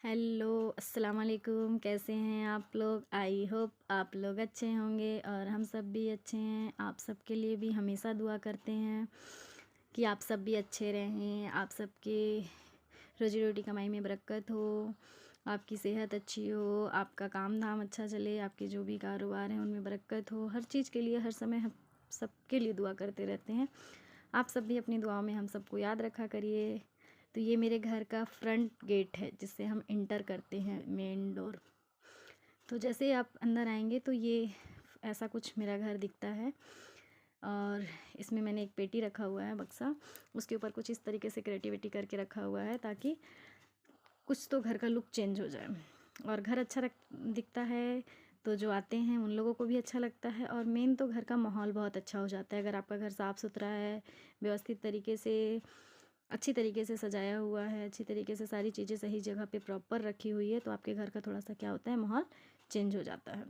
Hello, अस्सलाम वालेकुम। कैसे हैं आप लोग? आई होप आप लोग अच्छे होंगे और हम सब भी अच्छे हैं। आप सबके लिए भी हमेशा दुआ करते हैं कि आप सब भी अच्छे रहें, आप सबके रोजी रोटी कमाई में बरकत हो, आपकी सेहत अच्छी हो, आपका काम धाम अच्छा चले, आपके जो भी कारोबार हैं उनमें बरकत हो। हर चीज़ के लिए हर समय हम सबके लिए दुआ करते रहते हैं। आप सब भी अपनी दुआओं में हम सबको याद रखा करिए। तो ये मेरे घर का फ्रंट गेट है जिससे हम इंटर करते हैं, मेन डोर। तो जैसे ही आप अंदर आएंगे तो ये ऐसा कुछ मेरा घर दिखता है। और इसमें मैंने एक पेटी रखा हुआ है, बक्सा। उसके ऊपर कुछ इस तरीके से क्रिएटिविटी करके रखा हुआ है ताकि कुछ तो घर का लुक चेंज हो जाए और घर अच्छा दिखता है तो जो आते हैं उन लोगों को भी अच्छा लगता है। और मेन तो घर का माहौल बहुत अच्छा हो जाता है अगर आपका घर साफ़ सुथरा है, व्यवस्थित तरीके से, अच्छी तरीके से सजाया हुआ है, अच्छी तरीके से सारी चीज़ें सही जगह पे प्रॉपर रखी हुई है, तो आपके घर का थोड़ा सा क्या होता है, माहौल चेंज हो जाता है।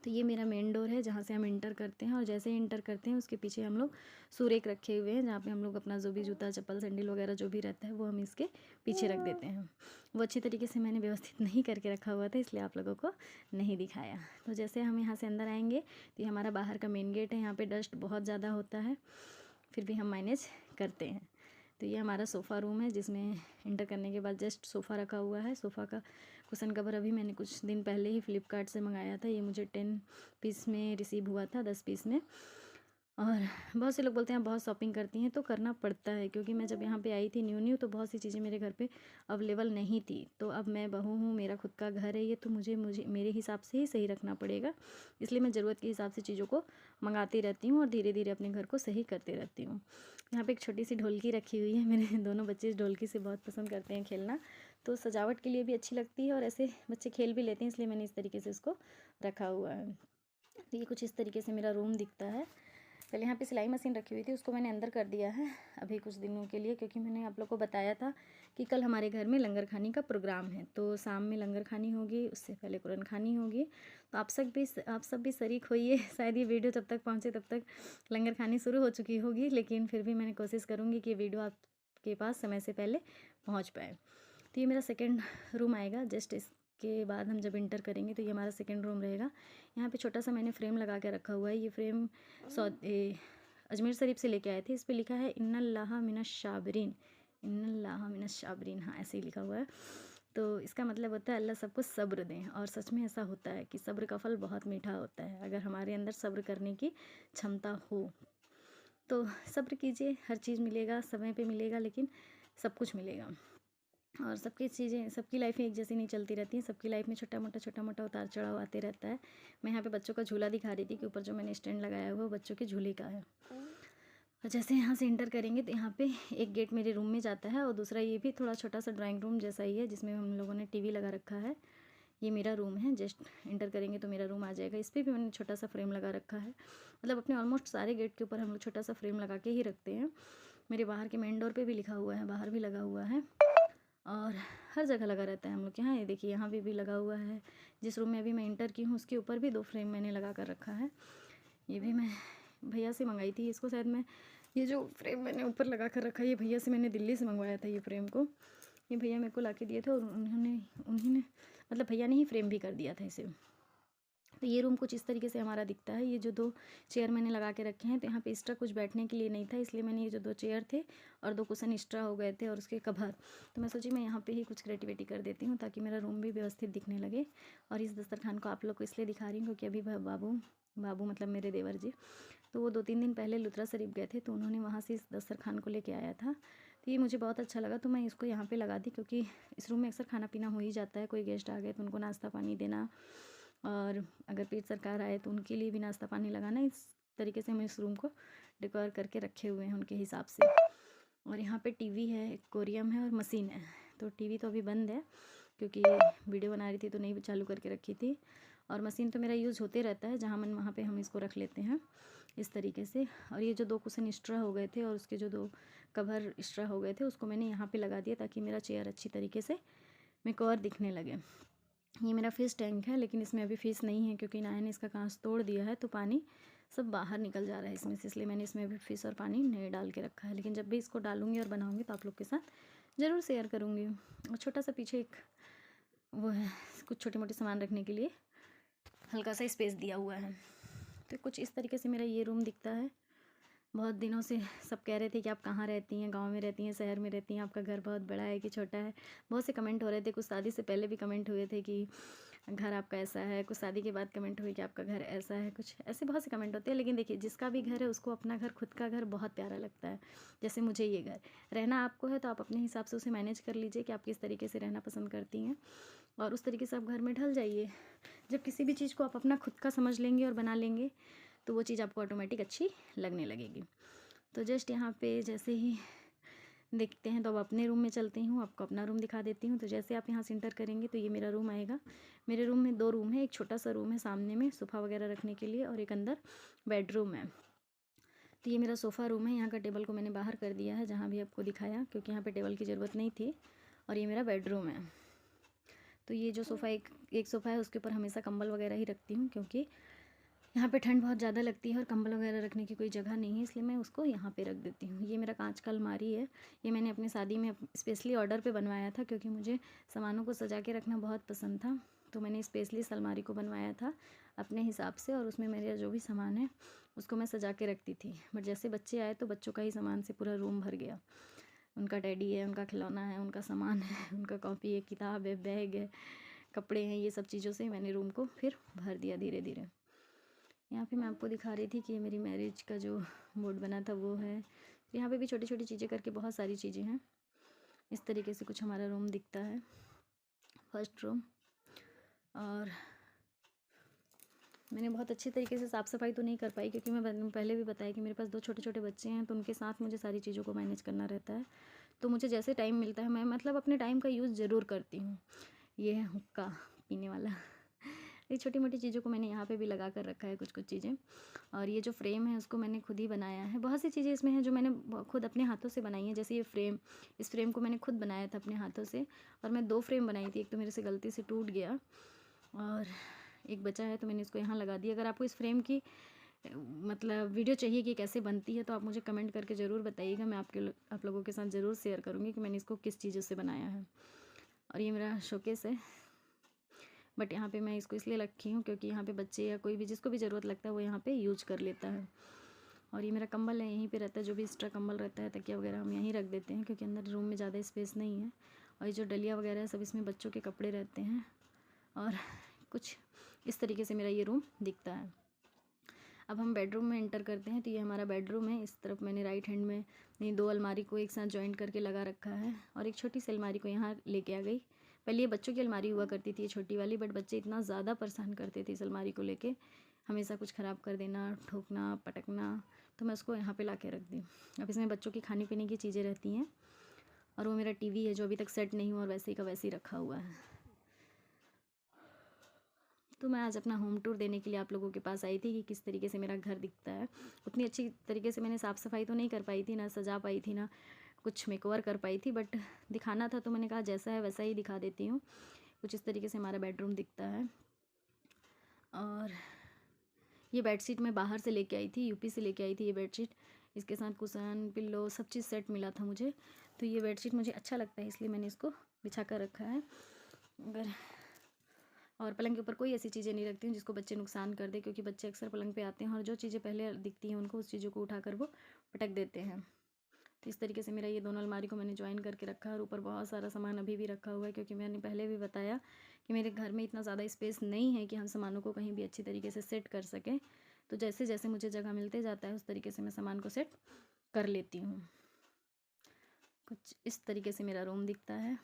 तो ये मेरा मेन डोर है जहाँ से हम इंटर करते हैं। और जैसे ही इंटर करते हैं उसके पीछे हम लोग सूरेक रखे हुए हैं जहाँ पे हम लोग अपना जो भी जूता चप्पल सैंडल वगैरह जो भी रहता है वो हम इसके पीछे रख देते हैं। वो अच्छी तरीके से मैंने व्यवस्थित नहीं करके रखा हुआ था इसलिए आप लोगों को नहीं दिखाया। तो जैसे हम यहाँ से अंदर आएंगे तो ये हमारा बाहर का मेन गेट है। यहाँ पर डस्ट बहुत ज़्यादा होता है, फिर भी हम मैनेज करते हैं। तो ये हमारा सोफ़ा रूम है जिसमें इंटर करने के बाद जस्ट सोफ़ा रखा हुआ है। सोफ़ा का कुशन कवर अभी मैंने कुछ दिन पहले ही फ्लिपकार्ट से मंगाया था। ये मुझे 10 पीस में रिसीव हुआ था, 10 पीस में। और बहुत से लोग बोलते हैं आप बहुत शॉपिंग करती हैं, तो करना पड़ता है क्योंकि मैं जब यहाँ पे आई थी न्यू न्यू तो बहुत सी चीज़ें मेरे घर पे अवेलेबल नहीं थी। तो अब मैं बहू हूँ, मेरा खुद का घर है ये, तो मुझे मुझे मेरे हिसाब से ही सही रखना पड़ेगा। इसलिए मैं ज़रूरत के हिसाब से चीज़ों को मंगाती रहती हूँ और धीरे धीरे अपने घर को सही करते रहती हूँ। यहाँ पे एक छोटी सी ढोलकी रखी हुई है। मेरे दोनों बच्चे इस ढोलकी से बहुत पसंद करते हैं खेलना, तो सजावट के लिए भी अच्छी लगती है और ऐसे बच्चे खेल भी लेते हैं, इसलिए मैंने इस तरीके से इसको रखा हुआ है। तो ये कुछ इस तरीके से मेरा रूम दिखता है। पहले यहाँ पे सिलाई मशीन रखी हुई थी, उसको मैंने अंदर कर दिया है अभी कुछ दिनों के लिए, क्योंकि मैंने आप लोग को बताया था कि कल हमारे घर में लंगर खानी का प्रोग्राम है। तो शाम में लंगर खानी होगी, उससे पहले कुरान खानी होगी। तो आप सब भी शरीक होइए। शायद ये वीडियो जब तक पहुँचे तब तक लंगर खानी शुरू हो चुकी होगी, लेकिन फिर भी मैंने कोशिश करूँगी कि वीडियो आपके पास समय से पहले पहुँच पाए। तो ये मेरा सेकेंड रूम आएगा। जस्ट इसके बाद हम जब इंटर करेंगे तो ये हमारा सेकेंड रूम रहेगा। यहाँ पे छोटा सा मैंने फ्रेम लगा के रखा हुआ है। ये फ्रेम अजमेर शरीफ से लेके आए थे। इस पर लिखा है इन्नल्लाह मिनश शाबरीन, इन्नल्लाह मिनश शाबरीन, हाँ ऐसे ही लिखा हुआ है। तो इसका मतलब होता है अल्लाह सबको सब्र दें। और सच में ऐसा होता है कि सब्र का फल बहुत मीठा होता है। अगर हमारे अंदर सब्र करने की क्षमता हो तो सब्र कीजिए, हर चीज़ मिलेगा, समय पे मिलेगा, लेकिन सब कुछ मिलेगा। और सबकी चीज़ें, सबकी लाइफ एक जैसी नहीं चलती रहती हैं। सबकी लाइफ में छोटा मोटा उतार चढ़ाव आते रहता है। मैं यहाँ पे बच्चों का झूला दिखा रही थी कि ऊपर जो मैंने स्टैंड लगाया हुआ है वो बच्चों के झूले का है। और जैसे यहाँ से इंटर करेंगे तो यहाँ पे एक गेट मेरे रूम में जाता है और दूसरा ये भी थोड़ा छोटा सा ड्राइंग रूम जैसा ही है जिसमें हम लोगों ने टीवी लगा रखा है। ये मेरा रूम है। जस्ट इंटर करेंगे तो मेरा रूम आ जाएगा। इस पर भी मैंने छोटा सा फ्रेम लगा रखा है। मतलब अपने ऑलमोस्ट सारे गेट के ऊपर हम लोग छोटा सा फ्रेम लगा के ही रखते हैं। मेरे बाहर के मेन डोर पे भी लिखा हुआ है, बाहर भी लगा हुआ है और हर जगह लगा रहता है हम लोग के यहाँ। ये देखिए यहाँ पे भी लगा हुआ है। जिस रूम में अभी मैं इंटर की हूँ उसके ऊपर भी 2 फ्रेम मैंने लगा कर रखा है। ये भी मैं भैया से मंगाई थी इसको, शायद मैं, ये जो फ्रेम मैंने ऊपर लगा कर रखा है ये भैया से मैंने दिल्ली से मंगवाया था। ये फ्रेम को ये भैया मेरे को ला के दिए थे और उन्होंने मतलब भैया ने ही फ्रेम भी कर दिया था इसे। तो ये रूम कुछ इस तरीके से हमारा दिखता है। ये जो 2 चेयर मैंने लगा के रखे हैं तो यहाँ पे एक्स्ट्रा कुछ बैठने के लिए नहीं था, इसलिए मैंने ये जो 2 चेयर थे और 2 कुशन एक्स्ट्रा हो गए थे और उसके कवर, तो मैं सोची मैं यहाँ पे ही कुछ क्रिएटिविटी कर देती हूँ ताकि मेरा रूम भी व्यवस्थित दिखने लगे। और इस दस्तरखान को आप लोग को इसलिए दिखा रही हूँ क्योंकि अभी बाबू मतलब मेरे देवर जी, तो वो 2-3 दिन पहले लुत्रा शरीफ गए थे तो उन्होंने वहाँ से इस दस्तरखान को लेके आया था। तो ये मुझे बहुत अच्छा लगा तो मैं इसको यहाँ पे लगा दी, क्योंकि इस रूम में अक्सर खाना पीना हो ही जाता है। कोई गेस्ट आ गए तो उनको नाश्ता पानी देना, और अगर पीर सरकार आए तो उनके लिए भी नाश्ता पानी लगाना। इस तरीके से हम इस रूम को डेकोर करके रखे हुए हैं उनके हिसाब से। और यहाँ पे टीवी है, एक्वेरियम है और मशीन है। तो टीवी तो अभी बंद है क्योंकि वीडियो बना रही थी तो नहीं चालू करके रखी थी। और मशीन तो मेरा यूज़ होते रहता है, जहाँ मन वहाँ पे हम इसको रख लेते हैं इस तरीके से। और ये जो 2 कुशन एक्स्ट्रा हो गए थे और उसके जो 2 कवर एक्स्ट्रा हो गए थे उसको मैंने यहाँ पे लगा दिया ताकि मेरा चेयर अच्छी तरीके से मेकओवर दिखने लगे। ये मेरा फ़िश टैंक है, लेकिन इसमें अभी फ़िश नहीं है क्योंकि नाया ने इसका कांच तोड़ दिया है तो पानी सब बाहर निकल जा रहा है इसमें से, इसलिए मैंने इसमें अभी फ़िश और पानी नहीं डाल के रखा है। लेकिन जब भी इसको डालूंगी और बनाऊंगी तो आप लोग के साथ ज़रूर शेयर करूँगी। और छोटा सा पीछे एक वो है कुछ छोटे मोटे सामान रखने के लिए हल्का सा स्पेस दिया हुआ है। तो कुछ इस तरीके से मेरा ये रूम दिखता है। बहुत दिनों से सब कह रहे थे कि आप कहाँ रहती हैं, गांव में रहती हैं, शहर में रहती हैं, आपका घर बहुत बड़ा है कि छोटा है। बहुत से कमेंट हो रहे थे, कुछ शादी से पहले भी कमेंट हुए थे कि घर आपका ऐसा है, कुछ शादी के बाद कमेंट हुए कि आपका घर ऐसा है, कुछ ऐसे बहुत से कमेंट होते हैं। लेकिन देखिए, जिसका भी घर है उसको अपना घर, खुद का घर बहुत प्यारा लगता है। जैसे मुझे ये घर रहना आपको है तो आप अपने हिसाब से उसे मैनेज कर लीजिए कि आप किस तरीके से रहना पसंद करती हैं और उस तरीके से आप घर में ढल जाइए। जब किसी भी चीज़ को आप अपना खुद का समझ लेंगे और बना लेंगे तो वो चीज़ आपको ऑटोमेटिक अच्छी लगने लगेगी। तो जस्ट यहाँ पे जैसे ही देखते हैं तो अब अपने रूम में चलती हूँ, आपको अपना रूम दिखा देती हूँ। तो जैसे आप यहाँ से इंटर करेंगे तो ये मेरा रूम आएगा। मेरे रूम में 2 रूम है, एक छोटा सा रूम है सामने में सोफ़ा वगैरह रखने के लिए और एक अंदर बेडरूम है। तो ये मेरा सोफ़ा रूम है। यहाँ का टेबल को मैंने बाहर कर दिया है जहाँ भी आपको दिखाया, क्योंकि यहाँ पर टेबल की ज़रूरत नहीं थी। और ये मेरा बेडरूम है। तो ये जो सोफ़ा एक सोफ़ा है उसके ऊपर हमेशा कंबल वगैरह ही रखती हूँ, क्योंकि यहाँ पे ठंड बहुत ज़्यादा लगती है और कंबल वगैरह रखने की कोई जगह नहीं है, इसलिए मैं उसको यहाँ पे रख देती हूँ। ये मेरा कांच का अलमारी है। ये मैंने अपनी शादी में स्पेशली ऑर्डर पे बनवाया था, क्योंकि मुझे सामानों को सजा के रखना बहुत पसंद था। तो मैंने स्पेशली इस अलमारी को बनवाया था अपने हिसाब से, और उसमें मेरा जो भी सामान है उसको मैं सजा के रखती थी। बट जैसे बच्चे आए तो बच्चों का ही सामान से पूरा रूम भर गया। उनका टेडी है, उनका खिलौना है, उनका सामान है, उनका कॉपी है, किताब है, बैग है, कपड़े हैं, ये सब चीज़ों से मैंने रूम को फिर भर दिया धीरे धीरे। यहाँ पे मैं आपको दिखा रही थी कि मेरी मैरिज का जो बोर्ड बना था वो है। यहाँ पे भी छोटी छोटी चीज़ें करके बहुत सारी चीज़ें हैं। इस तरीके से कुछ हमारा रूम दिखता है, फर्स्ट रूम। और मैंने बहुत अच्छी तरीके से साफ़ सफाई तो नहीं कर पाई, क्योंकि मैं पहले भी बताया कि मेरे पास 2 छोटे छोटे बच्चे हैं, तो उनके साथ मुझे सारी चीज़ों को मैनेज करना रहता है। तो मुझे जैसे टाइम मिलता है मैं मतलब अपने टाइम का यूज़ ज़रूर करती हूँ। ये है हुक्का पीने वाला। ये छोटी मोटी चीज़ों को मैंने यहाँ पे भी लगा कर रखा है, कुछ कुछ चीज़ें। और ये जो फ्रेम है उसको मैंने खुद ही बनाया है। बहुत सी चीज़ें इसमें हैं जो मैंने खुद अपने हाथों से बनाई हैं। जैसे ये फ्रेम, इस फ्रेम को मैंने खुद बनाया था अपने हाथों से, और मैं 2 फ्रेम बनाई थी। एक तो मेरे से गलती से टूट गया और एक बचा है, तो मैंने इसको यहाँ लगा दिया। अगर आपको इस फ्रेम की मतलब वीडियो चाहिए कि कैसे बनती है तो आप मुझे कमेंट करके ज़रूर बताइएगा। मैं आप लोगों के साथ ज़रूर शेयर करूँगी कि मैंने इसको किस चीज़ों से बनाया है। और ये मेरा शोकेस है, बट यहाँ पे मैं इसको इसलिए रखी हूँ क्योंकि यहाँ पे बच्चे या कोई भी जिसको भी ज़रूरत लगता है वो यहाँ पे यूज कर लेता है। और ये मेरा कंबल है, यहीं पे रहता है। जो भी एक्स्ट्रा कंबल रहता है, तकिया वगैरह, हम यहीं रख देते हैं, क्योंकि अंदर रूम में ज़्यादा स्पेस नहीं है। और ये जो डलिया वगैरह है सब इसमें बच्चों के कपड़े रहते हैं। और कुछ इस तरीके से मेरा ये रूम दिखता है। अब हम बेडरूम में एंटर करते हैं। तो ये हमारा बेडरूम है। इस तरफ मैंने राइट हैंड में 2 अलमारी को एक साथ जॉइंट करके लगा रखा है, और एक छोटी सी अलमारी को यहाँ लेके आ गई। पहले ये बच्चों की अलमारी हुआ करती थी, ये छोटी वाली, बट बच्चे इतना ज़्यादा परेशान करते थे इस अलमारी को लेके, हमेशा कुछ ख़राब कर देना, ठोकना, पटकना, तो मैं उसको यहाँ पे ला के रख दी। अब इसमें बच्चों की खाने पीने की चीज़ें रहती हैं। और वो मेरा टीवी है जो अभी तक सेट नहीं हुआ और वैसे ही का वैसे ही रखा हुआ है। तो मैं आज अपना होम टूर देने के लिए आप लोगों के पास आई थी कि किस तरीके से मेरा घर दिखता है। उतनी अच्छी तरीके से मैंने साफ़ सफाई तो नहीं कर पाई थी, ना सजा पाई थी, ना कुछ मेकओवर कर पाई थी, बट दिखाना था तो मैंने कहा जैसा है वैसा ही दिखा देती हूँ। कुछ इस तरीके से हमारा बेडरूम दिखता है। और ये बेडशीट मैं बाहर से लेके आई थी, यूपी से लेके आई थी ये बेडशीट। इसके साथ कुशन, पिल्लो, सब चीज़ सेट मिला था मुझे। तो ये बेडशीट मुझे अच्छा लगता है, इसलिए मैंने इसको बिछा कर रखा है। अगर और पलंग के ऊपर कोई ऐसी चीज़ें नहीं रखती हूँ जिसको बच्चे नुकसान कर दे, क्योंकि बच्चे अक्सर पलंग पे आते हैं और जो चीज़ें पहले दिखती हैं उनको, उस चीज़ों को उठाकर वो पटक देते हैं। तो इस तरीके से मेरा ये दोनों अलमारी को मैंने ज्वाइन करके रखा है। और ऊपर बहुत सारा सामान अभी भी रखा हुआ है, क्योंकि मैंने पहले भी बताया कि मेरे घर में इतना ज़्यादा स्पेस नहीं है कि हम सामानों को कहीं भी अच्छी तरीके से सेट कर सकें। तो जैसे जैसे मुझे जगह मिलते जाता है उस तरीके से मैं सामान को सेट कर लेती हूँ। कुछ इस तरीके से मेरा रूम दिखता है।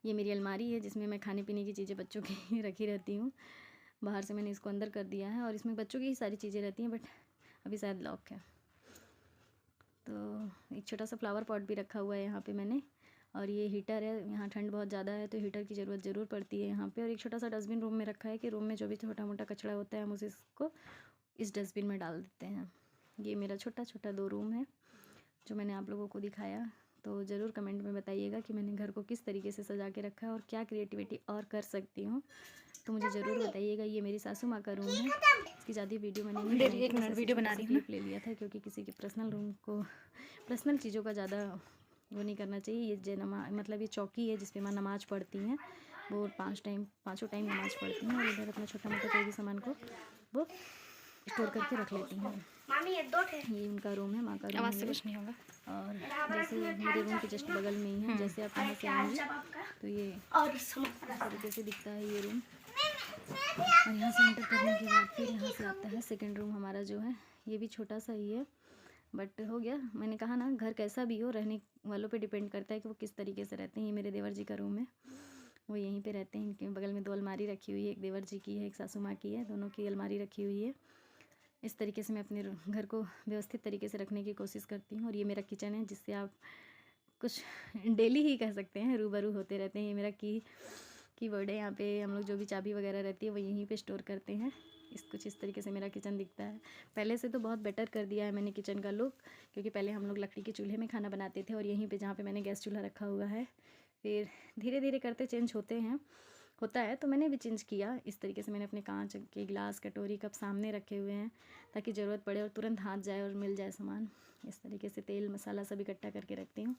ये मेरी अलमारी है जिसमें मैं खाने पीने की चीज़ें बच्चों की रखी रहती हूँ। बाहर से मैंने इसको अंदर कर दिया है और इसमें बच्चों की ही सारी चीज़ें रहती हैं, बट अभी शायद लॉक है। तो एक छोटा सा फ्लावर पॉट भी रखा हुआ है यहाँ पे मैंने। और ये हीटर है, यहाँ ठंड बहुत ज़्यादा है तो हीटर की ज़रूरत ज़रूर पड़ती है यहाँ पे। और एक छोटा सा डस्टबिन रूम में रखा है कि रूम में जो भी छोटा मोटा कचरा होता है हम उसे इसको इस डस्टबिन में डाल देते हैं। ये मेरा छोटा छोटा 2 रूम है जो मैंने आप लोगों को दिखाया। तो ज़रूर कमेंट में बताइएगा कि मैंने घर को किस तरीके से सजा के रखा है और क्या क्रिएटिविटी और कर सकती हूँ, तो मुझे ज़रूर बताइएगा। ये मेरी सासू माँ का रूम है। इसकी ज़्यादा वीडियो मैंने नहीं बनाई, 1 मिनट वीडियो बना रही हूँ, ले लिया था, क्योंकि किसी के पर्सनल रूम को, पर्सनल चीज़ों का ज़्यादा वो नहीं करना चाहिए। ये मतलब ये चौकी है जिस पे माँ नमाज़ पढ़ती हैं, वो पाँचों टाइम नमाज़ पढ़ती हैं और इधर अपना छोटा मोटा कोई भी सामान को वो स्टोर करके रख लेती हैं। ये उनका रूम है, माँ का रूम आवाज़ से है। कुछ नहीं होगा। और जैसे मेरे रूम के जस्ट बगल में ही है, जैसे आप यहाँ से आएंगे तो ये इस तरीके से दिखता है ये रूम। और यहाँ से एंटर करने के बाद फिर यहाँ से आता है सेकंड रूम हमारा जो है, ये भी छोटा सा ही है बट हो गया। मैंने कहा ना, घर कैसा भी हो रहने वालों पे डिपेंड करता है कि वो किस तरीके से रहते हैं। ये मेरे देवर जी का रूम है, वो यहीं पे रहते हैं। इनके बगल में 2 अलमारी रखी हुई है, एक देवर जी की है, एक सासू माँ की है, दोनों की अलमारी रखी हुई है। इस तरीके से मैं अपने घर को व्यवस्थित तरीके से रखने की कोशिश करती हूँ। और ये मेरा किचन है, जिससे आप कुछ डेली ही कह सकते हैं रूबरू होते रहते हैं। ये मेरा कीबोर्ड है, यहाँ पे हम लोग जो भी चाबी वगैरह रहती है वो यहीं पे स्टोर करते हैं। कुछ इस तरीके से मेरा किचन दिखता है। पहले से तो बहुत बेटर कर दिया है मैंने किचन का लुक, क्योंकि पहले हम लोग लकड़ी के चूल्हे में खाना बनाते थे और यहीं पे जहाँ पे मैंने गैस चूल्हा रखा हुआ है, फिर धीरे धीरे करते चेंज होता है तो मैंने भी चेंज किया। इस तरीके से मैंने अपने कांच के गिलास, कटोरी, कप सामने रखे हुए हैं ताकि ज़रूरत पड़े और तुरंत हाथ जाए और मिल जाए सामान। इस तरीके से तेल मसाला सब इकट्ठा करके रखती हूँ।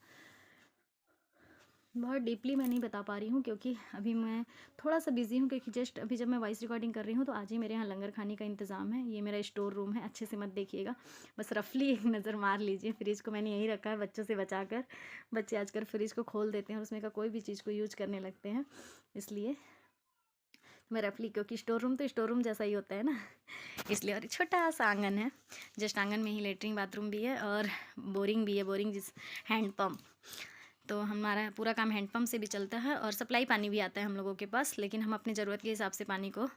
बहुत डीपली मैं नहीं बता पा रही हूँ क्योंकि अभी मैं थोड़ा सा बिज़ी हूँ, क्योंकि जस्ट अभी जब मैं वॉइस रिकॉर्डिंग कर रही हूँ तो आज ही मेरे यहाँ लंगर खाने का इंतज़ाम है। ये मेरा स्टोर रूम है, अच्छे से मत देखिएगा, बस रफली एक नज़र मार लीजिए। फ्रिज को मैंने यहीं रखा है बच्चों से बचा कर। बच्चे आजकल फ्रिज को खोल देते हैं और उसमें का कोई भी चीज़ को यूज करने लगते हैं, इसलिए मैं रफली, क्योंकि स्टोर रूम तो स्टोर रूम जैसा ही होता है ना, इसलिए। और छोटा सा आंगन है, जस्ट आंगन में ही लेटरिन बाथरूम भी है और बोरिंग भी है, बोरिंग जिस हैंडपम्प। तो हमारा पूरा काम हैंडपम्प से भी चलता है और सप्लाई पानी भी आता है हम लोगों के पास, लेकिन हम अपने ज़रूरत के हिसाब से पानी को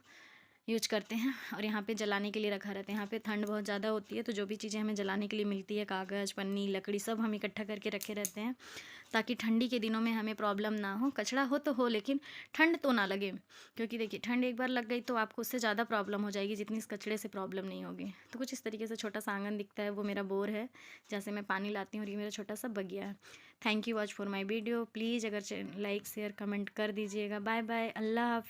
यूज करते हैं। और यहाँ पे जलाने के लिए रखा रहता है। यहाँ पे ठंड बहुत ज़्यादा होती है तो जो भी चीज़ें हमें जलाने के लिए मिलती है, कागज़, पन्नी, लकड़ी, सब हम इकट्ठा करके रखे रहते हैं ताकि ठंडी के दिनों में हमें प्रॉब्लम ना हो। कचरा हो तो हो, लेकिन ठंड तो ना लगे, क्योंकि देखिए ठंड एक बार लग गई तो आपको उससे ज़्यादा प्रॉब्लम हो जाएगी जितनी इस कचड़े से प्रॉब्लम नहीं होगी। तो कुछ इस तरीके से छोटा सा आंगन दिखता है, वो मेरा बोर है जहाँ से मैं पानी लाती हूँ, और ये मेरा छोटा सा बगिया है। Thank you watch for my video. Please अगर लाइक शेयर कमेंट कर दीजिएगा। बाय बाय, अल्लाह हाफ़िज़।